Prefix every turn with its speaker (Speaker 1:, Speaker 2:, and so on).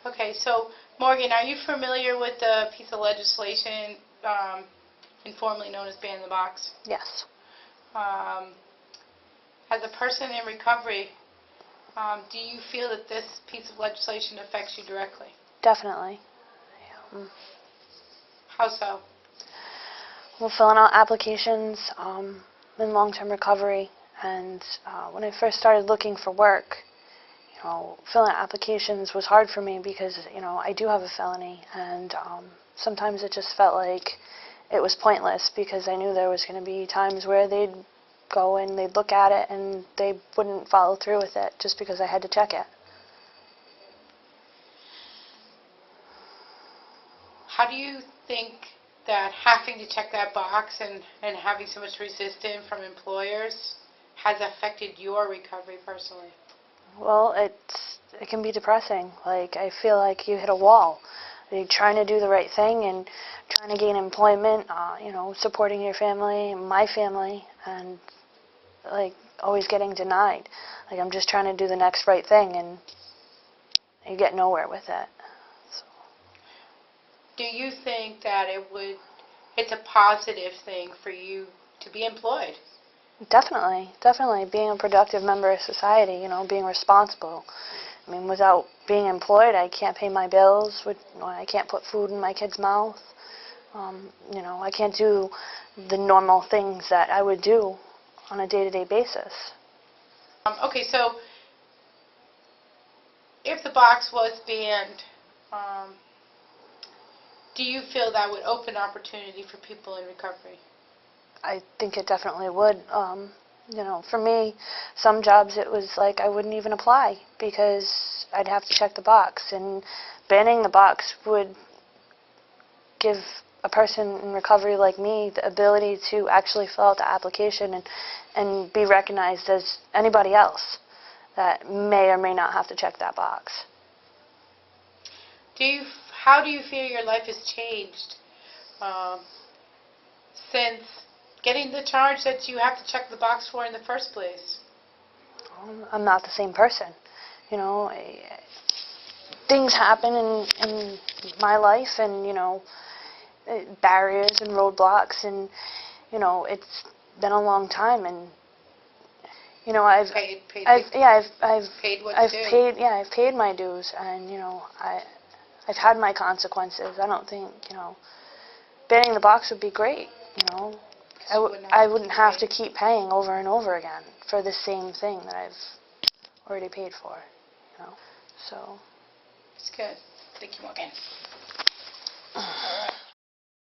Speaker 1: Okay, so Morgan, are you familiar with the piece of legislation informally known as Ban the Box?
Speaker 2: Yes,
Speaker 1: As a person in recovery, do you feel that this piece of legislation affects you directly?
Speaker 2: definitely.
Speaker 1: How so?
Speaker 2: Well, filling out applications in long-term recovery, and when I first started looking for work, filling out applications was hard for me because, I do have a felony, and sometimes it just felt like it was pointless because I knew there was going to be times where they'd go and they'd look at it and they wouldn't follow through with it just because I had to check it.
Speaker 1: How do you think that having to check that box and having so much resistance from employers has affected your recovery personally?
Speaker 2: Well, it can be depressing. Like, I feel like you hit a wall. You're trying to do the right thing and trying to gain employment, supporting your family, my family, and like always getting denied. Like, I'm just trying to do the next right thing and you get nowhere with it. So.
Speaker 1: Do you think that it's a positive thing for you to be employed?
Speaker 2: Definitely, definitely. Being a productive member of society, being responsible. I mean, without being employed, I can't pay my bills. I can't put food in my kid's mouth. I can't do the normal things that I would do on a day-to-day basis.
Speaker 1: Okay, so if the box was banned, do you feel that would open opportunity for people in recovery?
Speaker 2: I think it definitely would. For me, some jobs it was like I wouldn't even apply because I'd have to check the box, and banning the box would give a person in recovery like me the ability to actually fill out the application and be recognized as anybody else that may or may not have to check that box.
Speaker 1: How do you feel your life has changed since getting the charge that you have to check the box for in the first place?
Speaker 2: I'm not the same person. Things happen in my life, and barriers and roadblocks, and it's been a long time, and I've paid my dues, and I've had my consequences. I don't think banning the box would be great. I wouldn't have to keep paying over and over again for the same thing that I've already paid for. So.
Speaker 1: It's good. Thank you, Morgan.